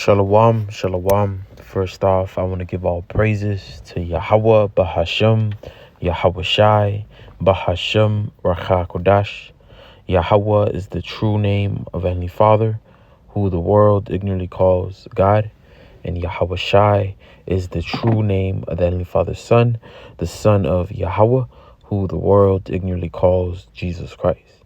Shalom, shalom. First off, I want to give all praises to Yahweh, Bahashem, Yahweh Shai, Bahashem, Racha Kodash. Yahweh is the true name of Heavenly Father, who the world ignorantly calls God. And Yahweh Shai is the true name of the Heavenly Father's Son, the Son of Yahweh, who the world ignorantly calls Jesus Christ.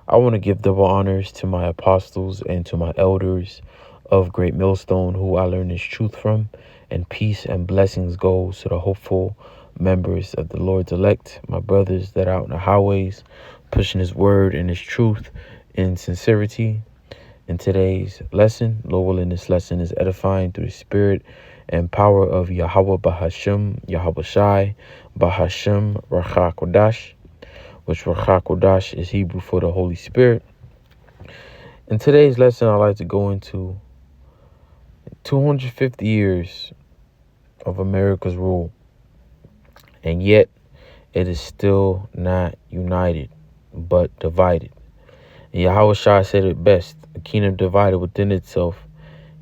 I want to give double honors to my apostles and to my elders of Great Millstone, who I learned this truth from, and peace and blessings goes to the hopeful members of the Lord's elect, my brothers that are out in the highways, pushing his word and his truth in sincerity. In today's lesson, Lord willing, this lesson is edifying through the spirit and power of Yahweh Bahashem, Yahweh Shai, Bahashem, Racha Kodash, which Racha Kodash is Hebrew for the Holy Spirit. In today's lesson, I'd like to go into 250 years of America's rule, and yet it is still not united, but divided. And Yahweh Shai said it best: a kingdom divided within itself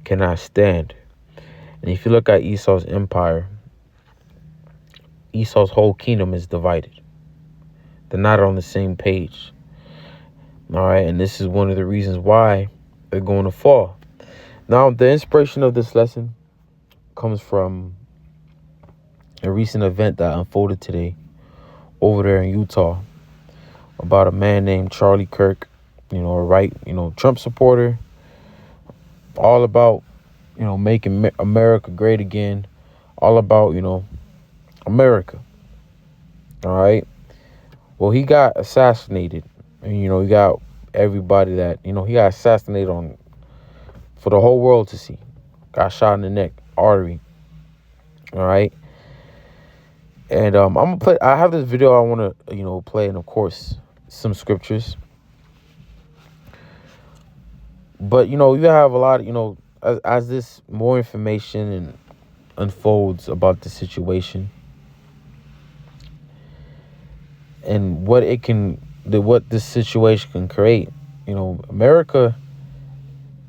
cannot stand. And if you look at Esau's empire, Esau's whole kingdom is divided. They're not on the same page. All right, and this is one of the reasons why they're going to fall. Now, the inspiration of this lesson comes from a recent event that unfolded today over there in Utah about a man named Charlie Kirk, a Trump supporter, all about, making America great again, all about, America. All right. Well, he got assassinated, and, he got everybody that, he got assassinated for the whole world to see. Got shot in the neck, artery. All right. And I have this video I want to, play, and of course, some scriptures. But, you have a lot of, as this more information unfolds about the situation and what this situation can create, America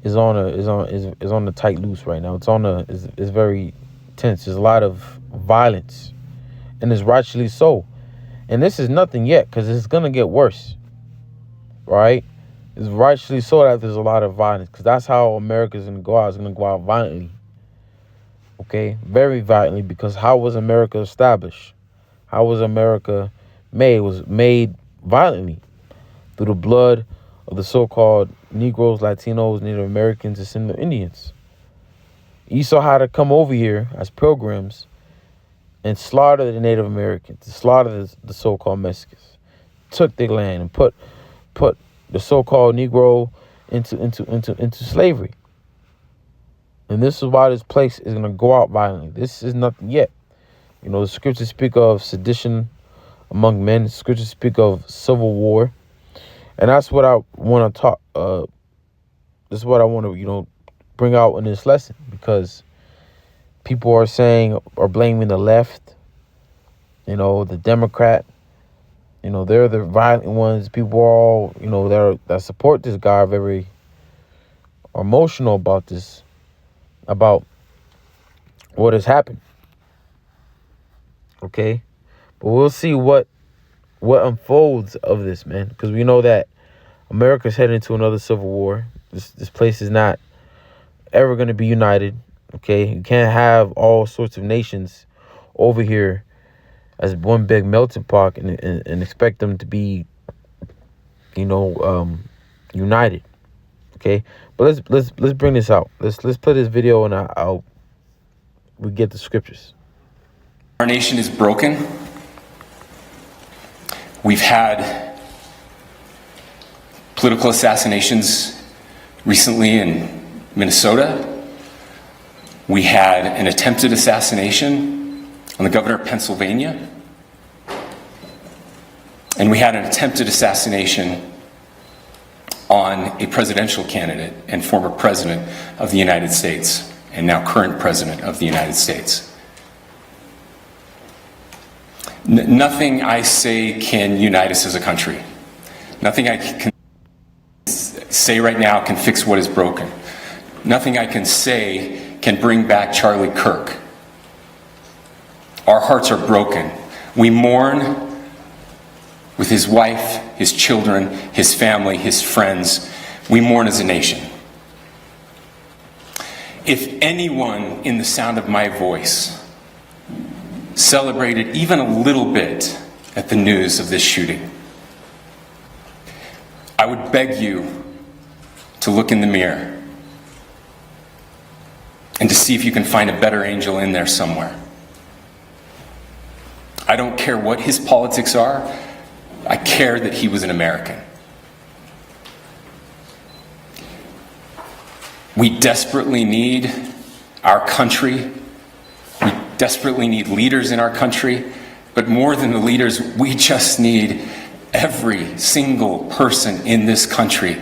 is on the tight loose right now. It's very tense. There's a lot of violence, and it's rightfully so. And this is nothing yet, because it's gonna get worse, right? It's rightfully so that there's a lot of violence, because that's how America's gonna go out. It's gonna go out violently, okay, very violently. Because how was America established? How was America made? It was made violently through the blood of the so-called Negroes, Latinos, Native Americans, and Seminole Indians. Esau had to come over here as pilgrims and slaughter the Native Americans, slaughter the so-called Mexicans, took their land and put the so-called Negro into slavery. And this is why this place is gonna go out violently. This is nothing yet. The scriptures speak of sedition among men. The scriptures speak of civil war. And that's what I want to talk. This is what I want to, bring out in this lesson, because people are blaming the left, the Democrat. They're the violent ones. People are all, that support this guy are very emotional about this, about what has happened. Okay, but we'll see what unfolds of this, man, because we know that America's heading into another civil war. This place is not ever going to be united. Okay, you can't have all sorts of nations over here as one big melting pot and expect them to be, united. Okay, but let's bring this out. Let's play this video, and we get the scriptures. Our nation is broken. We've had political assassinations recently in Minnesota. We had an attempted assassination on the governor of Pennsylvania. And we had an attempted assassination on a presidential candidate and former president of the United States, and now current president of the United States. Nothing I say can unite us as a country. Nothing I can say right now can fix what is broken. nothing I can say can bring back Charlie Kirk. Our hearts are broken. We mourn with his wife, his children, his family, his friends. We mourn as a nation. If anyone in the sound of my voice celebrated even a little bit at the news of this shooting, I would beg you to look in the mirror and to see if you can find a better angel in there somewhere. I don't care what his politics are. I care that he was an American. We desperately need our country. We desperately need leaders in our country. But more than the leaders, we just need every single person in this country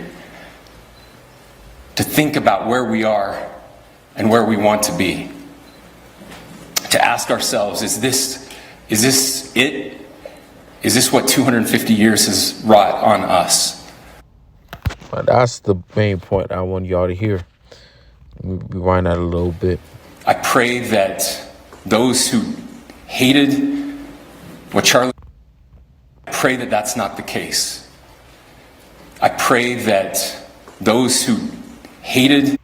to think about where we are and where we want to be. To ask ourselves, is this it? Is this what 250 years has wrought on us? But that's the main point I want y'all to hear. We rewind that a little bit. I pray that those who hated what Charlie, I pray that that's not the case. I pray that those who hated,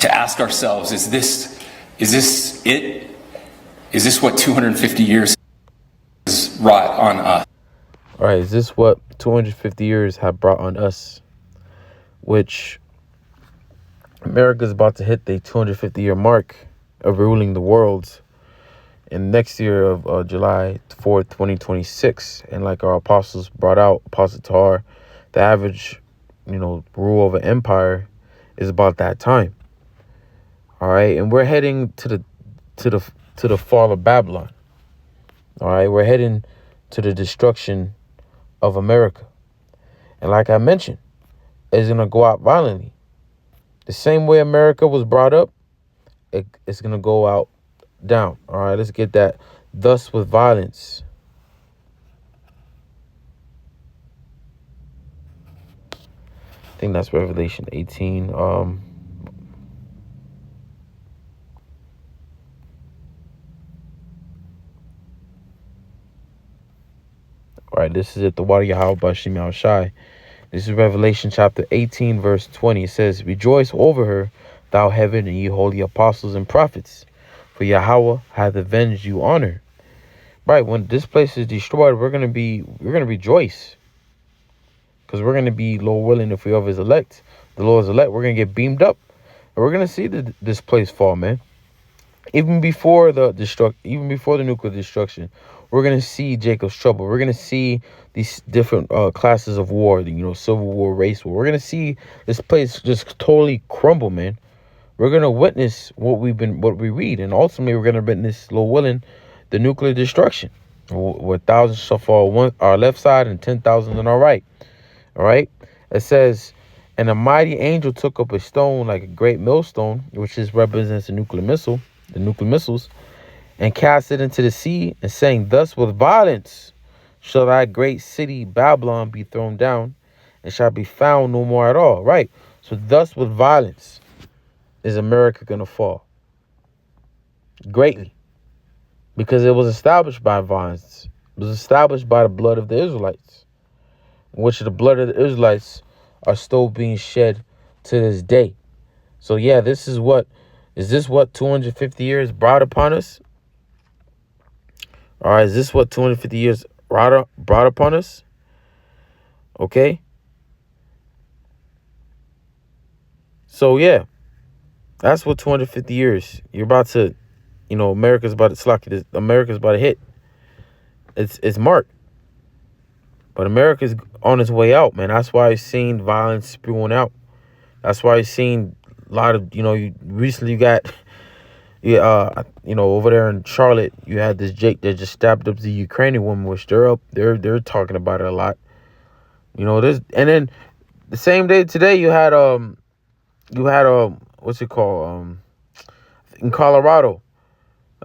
to ask ourselves, is this it? Is this what 250 years has wrought on us? All right, is this what 250 years have brought on us? Which America's about to hit the 250-year mark of ruling the world in next year of July 4th, 2026. And like our apostles brought out, Apostle Tahar, the average, rule of an empire is about that time. All right, and we're heading to the fall of Babylon. All right, we're heading to the destruction of America. And like I mentioned, it's going to go out violently. The same way America was brought up, it's going to go out down. All right, let's get that. Thus with violence. I think that's Revelation 18. All right, this is at the Water Yahweh Bashim Al Shai. This is Revelation chapter 18, verse 20. It says, "Rejoice over her, thou heaven, and ye holy apostles and prophets, for Yahweh hath avenged you on her." Right, when this place is destroyed, we're gonna rejoice, because we're gonna be, Lord willing, if we are His elect, the Lord's elect, we're gonna get beamed up, and we're gonna see this place fall, man. Even before the nuclear destruction, we're going to see Jacob's trouble. We're going to see these different classes of war, civil war, race war. We're going to see this place just totally crumble, man. We're going to witness what we read. And ultimately, we're going to witness, Lord willing, the nuclear destruction, where thousands shall fall on our left side and 10,000 on our right. All right. It says, "And a mighty angel took up a stone like a great millstone," which represents the nuclear missiles, "and cast it into the sea, and saying, Thus with violence shall thy great city Babylon be thrown down, and shall be found no more at all." Right. So thus with violence is America going to fall greatly, because it was established by violence. It was established by the blood of the Israelites, which the blood of the Israelites are still being shed to this day. So yeah, is this what 250 years brought upon us? All right, is this what 250 years brought upon us? Okay. So yeah, that's what 250 years. You're about to, America's about to hit. It's marked. But America's on its way out, man. That's why you're seeing violence spewing out. That's why you're seeing a lot of, recently you got, over there in Charlotte, you had this Jake that just stabbed up the Ukrainian woman, which they're talking about it a lot. This, and then the same day today you had what's it called? In Colorado,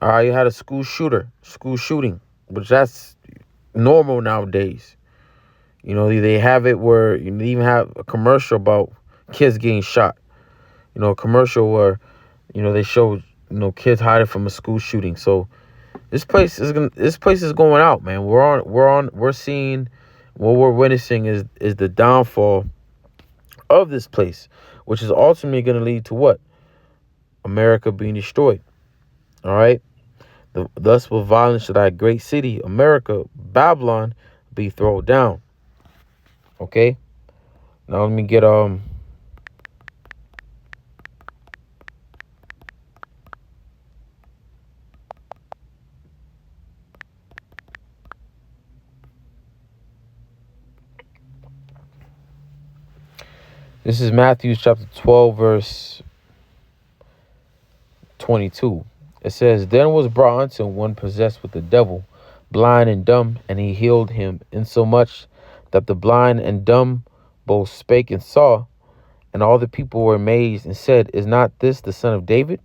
you had a school shooting, which that's normal nowadays. They have it where you even have a commercial about kids getting shot. You know, a commercial where, you know, they show, kids hiding from a school shooting. So this place is going out, man. We're seeing, what we're witnessing is the downfall of this place, which is ultimately going to lead to what? America being destroyed. All right. Thus with violence to that great city, America, Babylon, be thrown down. Okay. Now let me get this is Matthew chapter 12, verse 22. It says, Then was brought unto him one possessed with the devil, blind and dumb, and he healed him, insomuch that the blind and dumb both spake and saw. And all the people were amazed and said, Is not this the son of David?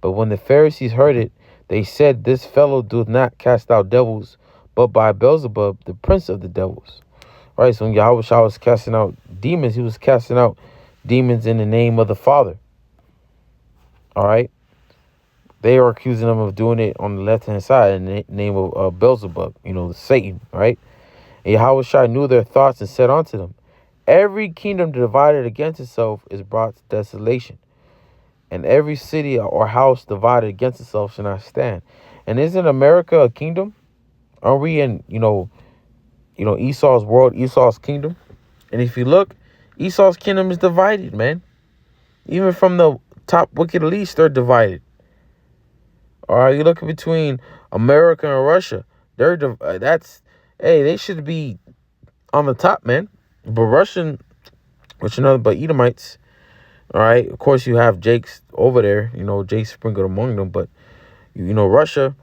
But when the Pharisees heard it, they said, This fellow doeth not cast out devils, but by Beelzebub, the prince of the devils. All right, so when Yahweh Shah was casting out demons, he was casting out demons in the name of the Father. All right. They are accusing him of doing it on the left-hand side in the name of Beelzebub, Satan, right? And Yahweh Shai knew their thoughts and said unto them, Every kingdom divided against itself is brought to desolation, and every city or house divided against itself shall not stand. And isn't America a kingdom? Are we in, Esau's world, Esau's kingdom? And if you look, Esau's kingdom is divided, man. Even from the top wicked least, they're divided. All right, you look between America and Russia. They should be on the top, man. But but Edomites. All right, of course you have Jake's over there. Jake sprinkled among them. But Russia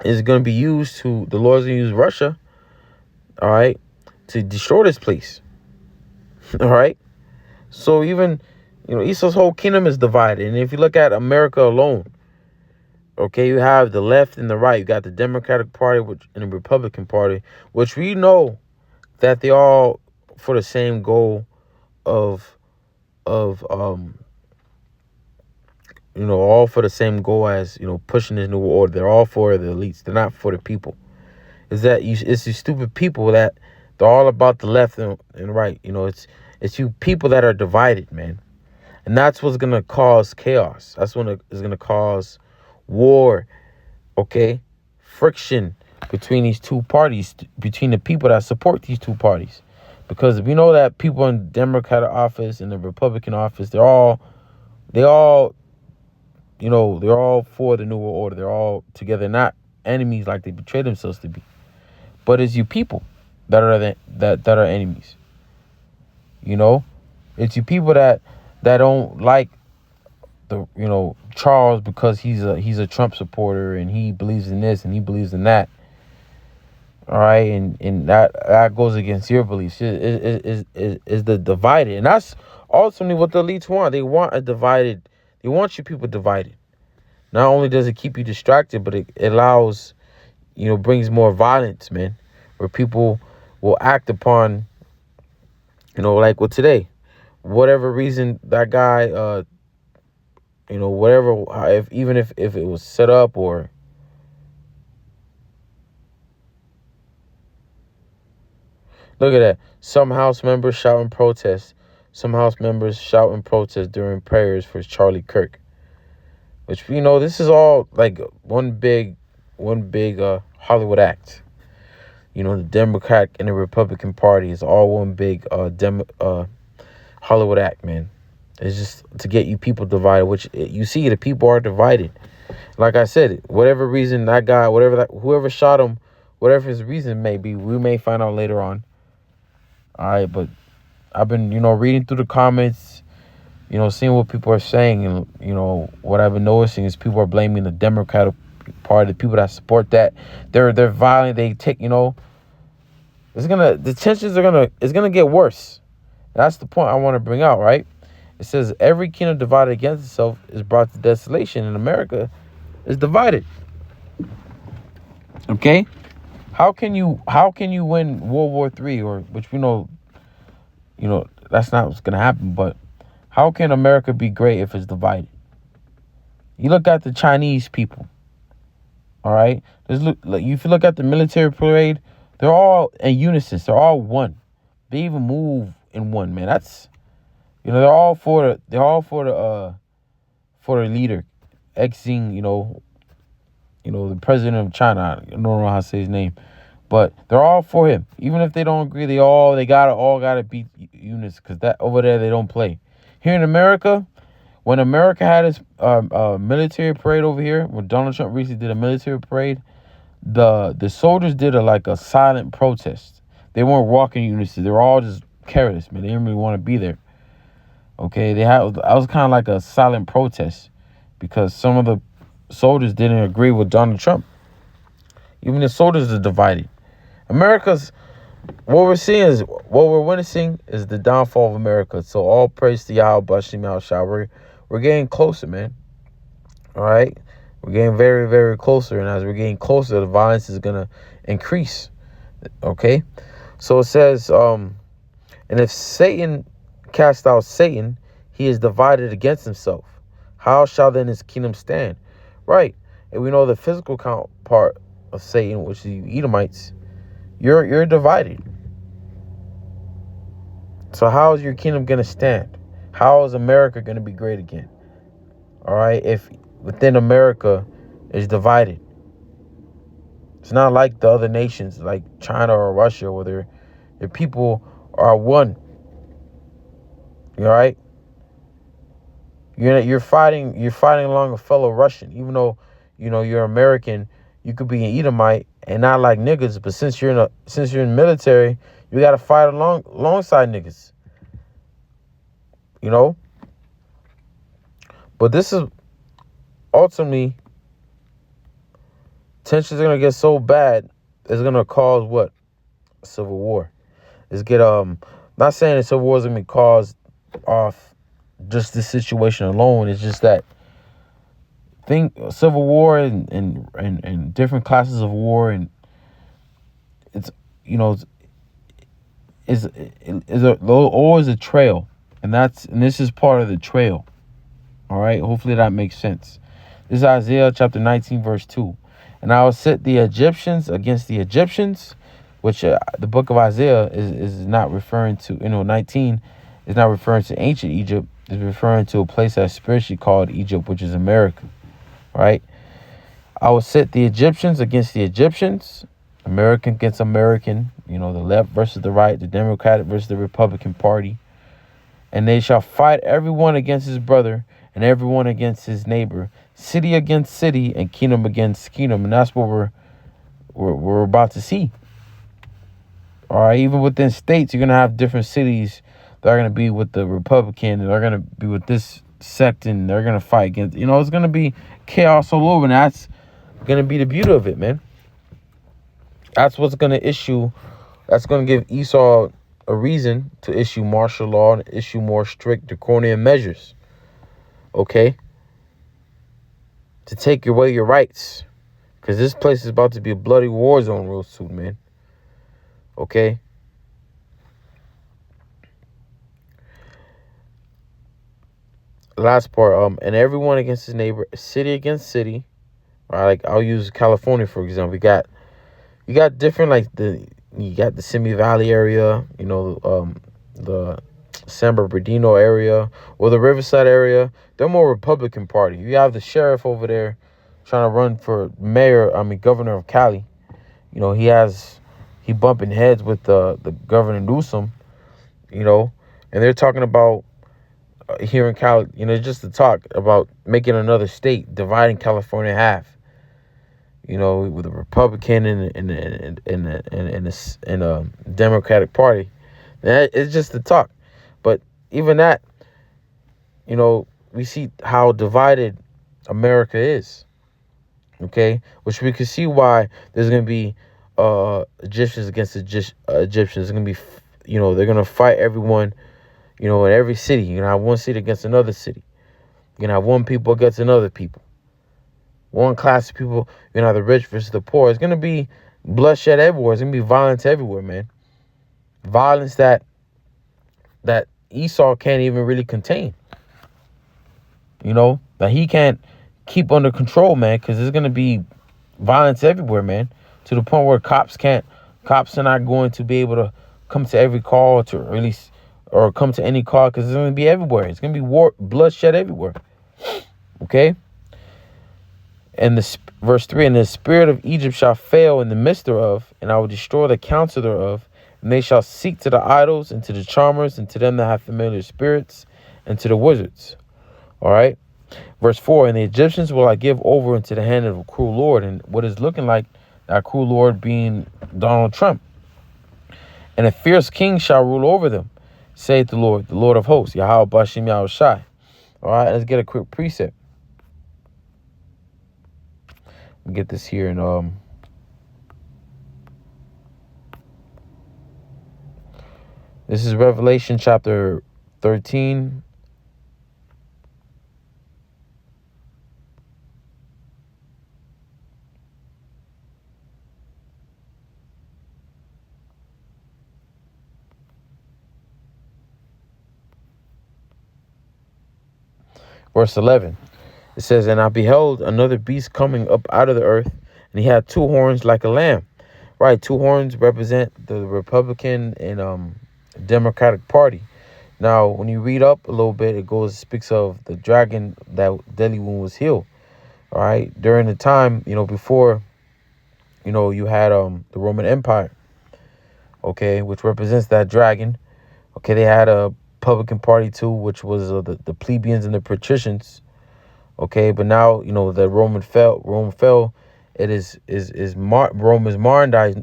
is going to be used the Lord's going to use Russia. All right, to destroy this place. All right, so even Esau's whole kingdom is divided, and if you look at America alone. Okay, you have the left and the right. You got the Democratic Party and the Republican Party, which we know that they all for the same goal of all for the same goal as pushing this new order. They're all for the elites. They're not for the people. It's these stupid people that they're all about the left and right. It's you people that are divided, man, and that's what's gonna cause chaos. That's what is gonna cause war, okay, friction between these two parties, between the people that support these two parties, because we know that people in the Democratic office and the Republican office, they're all for the New World Order. They're all together, not enemies like they betray themselves to be, but it's you people that are enemies. It's you people that don't like Charles because he's a Trump supporter and he believes in this and he believes in that. All right, and that goes against your beliefs. Is the divided, and that's ultimately what the elites want. They want They want you people divided. Not only does it keep you distracted, but it allows, brings more violence, man, where people will act upon, like with today, whatever reason that guy. Whatever, if it was set up or look at that. Some House members shout in protest. Some House members shout in protest during prayers for Charlie Kirk. Which, this is all like one big Hollywood act. The Democrat and the Republican Party is all one big Hollywood act, man. It's just to get you people divided, which you see the people are divided. Like I said, whatever reason that guy, whoever shot him, whatever his reason may be, we may find out later on. All right, but I've been, reading through the comments, seeing what people are saying, and what I've been noticing is people are blaming the Democratic Party, the people that support that. They're violent. They take, the tensions it's gonna get worse. That's the point I want to bring out, right? It says every kingdom divided against itself is brought to desolation, and America is divided. Okay, how can you win World War III, or which we know, that's not what's gonna happen. But how can America be great if it's divided? You look at the Chinese people. All right, if you look at the military parade, they're all in unison. They're all one. They even move in one. Man, that's they're all for the leader, Xing. The president of China. I don't know how to say his name, but they're all for him. Even if they don't agree, they gotta be units, because that over there they don't play. Here in America, when America had its military parade over here, when Donald Trump recently did a military parade, the soldiers did a silent protest. They weren't walking in unison. They were all just careless, man. They didn't really want to be there. Okay, I was kind of like a silent protest, because some of the soldiers didn't agree with Donald Trump. Even the soldiers are divided. What we're witnessing is the downfall of America. So all praise to Yahweh Bashim Yahushua. We're getting closer, man. All right, we're getting very, very closer, and as we're getting closer, the violence is gonna increase. Okay, so it says, and if Satan cast out Satan, he is divided against himself. How shall then his kingdom stand? Right, and we know the physical counterpart of Satan, which is you Edomites. You're divided. So how is your kingdom gonna stand? How is America gonna be great again? All right, if within America is divided. It's not like the other nations, like China or Russia, where their people are one. All right, you're fighting along a fellow Russian, even though you're American. You could be an Edomite and not like niggas, but since you're in military, you got to fight alongside niggas. But this is ultimately, tensions are gonna get so bad, it's gonna cause what? A civil war. Not saying the civil war is gonna be caused off just this situation alone. It's just that civil war and different classes of war, and it's always a trail, and this is part of the trail. All right, hopefully that makes sense. This is Isaiah chapter 19 verse 2. And I will set the Egyptians against the Egyptians, which the book of Isaiah is not referring to. 19 is not referring to ancient Egypt. It's referring to a place that's spiritually called Egypt, which is America. Right? I will set the Egyptians against the Egyptians, American against American, the left versus the right, the Democratic versus the Republican Party. And they shall fight everyone against his brother and everyone against his neighbor, city against city, and kingdom against kingdom. And that's what we're about to see. All right, even within states, you're going to have different cities that are going to be with the Republican, and they're going to be with this sect, and they're going to fight against, it's going to be chaos all over, and that's going to be the beauty of it, man. That's what's going to give Esau a reason to issue martial law and issue more strict draconian measures. Okay? To take away your rights. Because this place is about to be a bloody war zone real soon, man. Okay? Last part, and everyone against his neighbor, city against city. All right, like I'll use California, for example. You got different, you got the Simi Valley area, the San Bernardino area, or the Riverside area. They're more Republican Party. You have the sheriff over there trying to run for governor of Cali. He bumping heads with the Governor Newsom, and they're talking about here in Cali, just to talk about making another state, dividing California in half. With a Republican and a Democratic Party. It's just the talk. But even that, we see how divided America is. Okay? Which we can see why there's going to be Egyptians against Egyptians. There's going to be, they're going to fight everyone, in every city. You're going to have one city against another city. You're going to have one people against another people. One class of people, the rich versus the poor. It's going to be bloodshed everywhere. It's going to be violence everywhere, man. Violence that Esau can't even really contain. You know, that he can't keep under control, man, because there's gonna be violence everywhere, man, to the point where cops are not going to be able to come to every call to release or come to any call, because it's gonna be everywhere. It's gonna be war, bloodshed everywhere. Okay. And verse 3, and the spirit of Egypt shall fail in the midst thereof, and I will destroy the counsel thereof, and they shall seek to the idols and to the charmers and to them that have familiar spirits and to the wizards. All right. Verse 4, and the Egyptians will I give over into the hand of a cruel Lord. And what is looking like that cruel Lord being Donald Trump. And a fierce king shall rule over them, saith the Lord of hosts, Yahweh Bashim Yahushai. All right, let's get a quick precept. Get this here in this is Revelation chapter 13. Verse 11, it says, and I beheld another beast coming up out of the earth, and he had two horns like a lamb. Right, two horns represent the Republican and Democratic Party. Now, when you read up a little bit, it speaks of the dragon that deadly wound was healed. All right, during the time, before, you had the Roman Empire, okay, which represents that dragon. Okay, they had a Republican Party too, which was the plebeians and the patricians. Okay, but now that Rome fell. It is Rome is modernized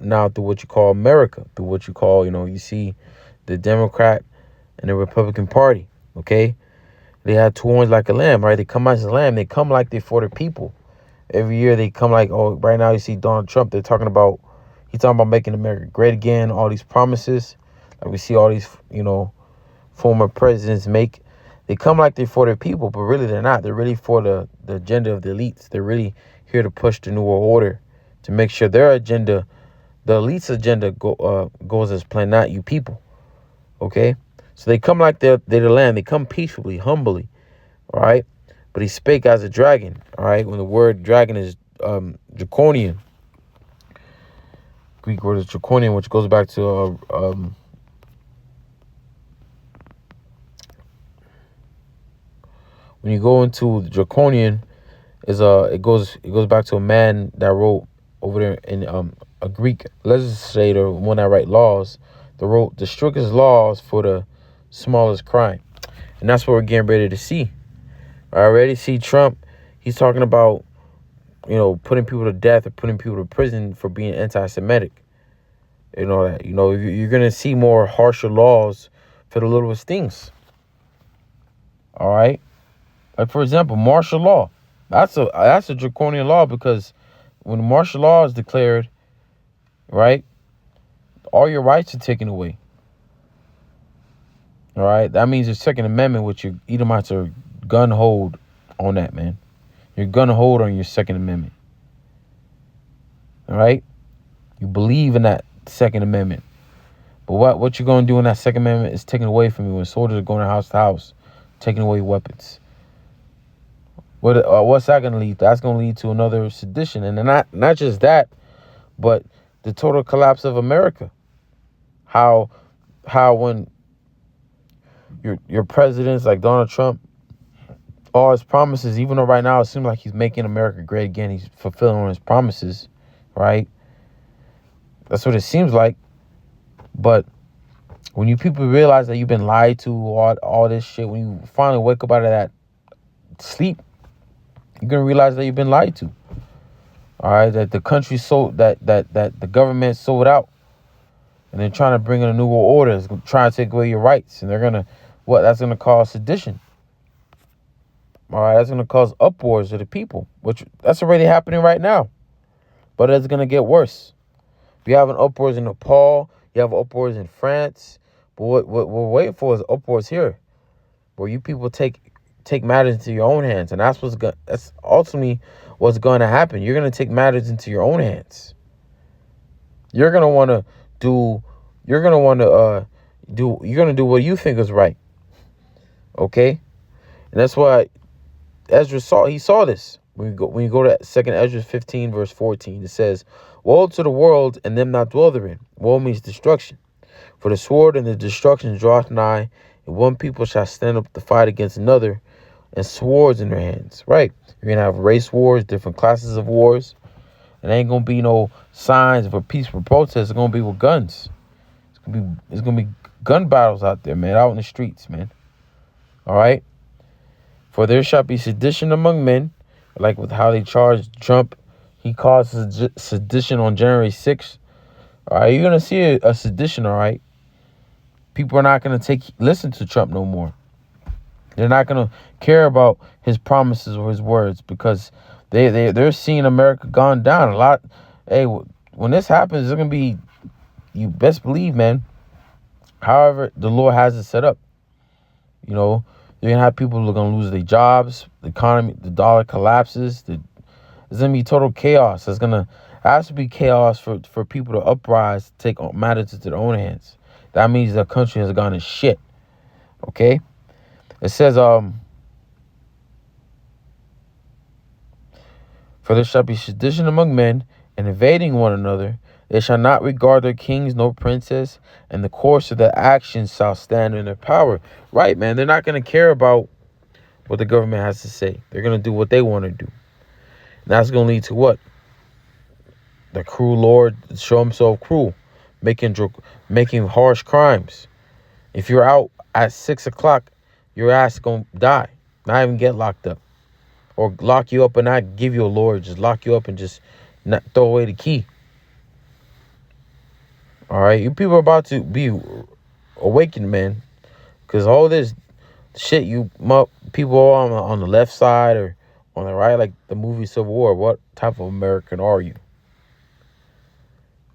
now through what you call America, through what you call you see the Democrat and the Republican Party. Okay, they had two horns like a lamb, right? They come as a lamb. They come like they for the people. Every year they come like, oh, right now you see Donald Trump. He's talking about making America great again. All these promises, like we see all these former presidents make. They come like they're for their people, but really they're not. They're really for the agenda of the elites. They're really here to push the New World Order, to make sure their agenda, the elites' agenda, goes as planned, not you people. Okay? So they come like they're the lamb. They come peacefully, humbly. All right? But he spake as a dragon. All right? When the word dragon is draconian. Greek word is draconian, which goes back to when you go into the draconian, it goes back to a man that wrote over there in a Greek legislator, one that write laws, that wrote the strictest laws for the smallest crime. And that's what we're getting ready to see. I already see Trump. He's talking about, putting people to death or putting people to prison for being anti-Semitic. You're going to see more harsher laws for the littlest things. All right. Like, for example, martial law. That's a draconian law, because when martial law is declared, right, all your rights are taken away. All right. That means your Second Amendment, which your Edomites are gun hold on that, man. You're gun hold on your Second Amendment. All right. You believe in that Second Amendment. But what you're going to do in that Second Amendment is taken away from you when soldiers are going house to house, taking away weapons. What's that going to lead to? That's going to lead to another sedition. And not just that, but the total collapse of America. How when your presidents like Donald Trump, all his promises, even though right now it seems like he's making America great again, he's fulfilling on his promises, right? That's what it seems like. But when you people realize that you've been lied to, all this shit, when you finally wake up out of that sleep, you're going to realize that you've been lied to. All right, that the country sold, that the government sold out. And they're trying to bring in a new world order. It's trying to take away your rights. And that's going to cause sedition. All right, that's going to cause uproars of the people, which that's already happening right now. But it's going to get worse. You have an uproars in Nepal. You have uproars in France. But what we're waiting for is uproars here, where you people take matters into your own hands. And that's ultimately what's going to happen. You're going to take matters into your own hands. You're going to want to You're gonna do what you think is right. Okay? And that's why Ezra saw this. When you go to second Ezra 15, verse 14, it says, "Woe to the world and them that dwell therein." Woe means destruction. "For the sword and the destruction draweth nigh, and one people shall stand up to fight against another, and swords in their hands." Right? You're gonna have race wars, different classes of wars. And ain't gonna be no signs of a peaceful protest. It's gonna be with guns. It's gonna be gun battles out there, man, out in the streets, man. All right. "For there shall be sedition among men," like with how they charged Trump. He caused sedition on January 6th. All right, you're gonna see a sedition. All right, people are not gonna listen to Trump no more. They're not gonna care about his promises or his words because they're seeing America gone down a lot. Hey, when this happens, it's gonna be, you best believe, man. However, the Lord has it set up. You know, you're gonna have people who are gonna lose their jobs. The economy, the dollar collapses. There's gonna be total chaos. It has to be chaos for people to uprise, take matters into their own hands. That means the country has gone to shit. Okay, it says "For there shall be sedition among men, and invading one another. They shall not regard their kings nor princes, and the course of their actions shall stand in their power." Right, man. They're not going to care about what the government has to say. They're going to do what they want to do. And that's going to lead to what? The cruel Lord show himself cruel, making harsh crimes. If you're out at 6 o'clock, your ass is going to die, not even get locked up. Or lock you up and not give you a lawyer. Just lock you up and just not throw away the key. All right, you people are about to be awakened, man. Because all this shit, people on the left side or on the right, like the movie Civil War, what type of American are you?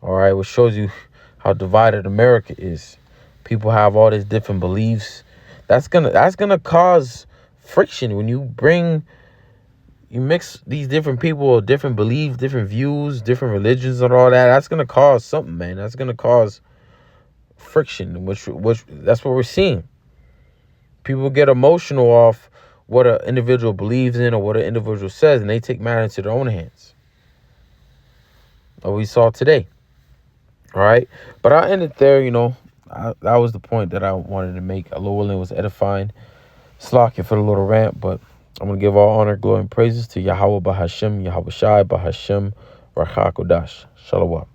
All right, which shows you how divided America is. People have all these different beliefs. That's gonna cause friction when you mix these different people, different beliefs, different views, different religions, and all that. That's gonna cause something, man. That's gonna cause friction, which that's what we're seeing. People get emotional off what an individual believes in or what an individual says, and they take matters into their own hands. What we saw today. All right, but I'll end it there. That was the point that I wanted to make. Lord willing, was edifying. Slack for the little rant, but I'm going to give all honor, glory, and praises to Yahweh Bahashem, Yahweh Shai Bahashem, Rachakodash. Shalom.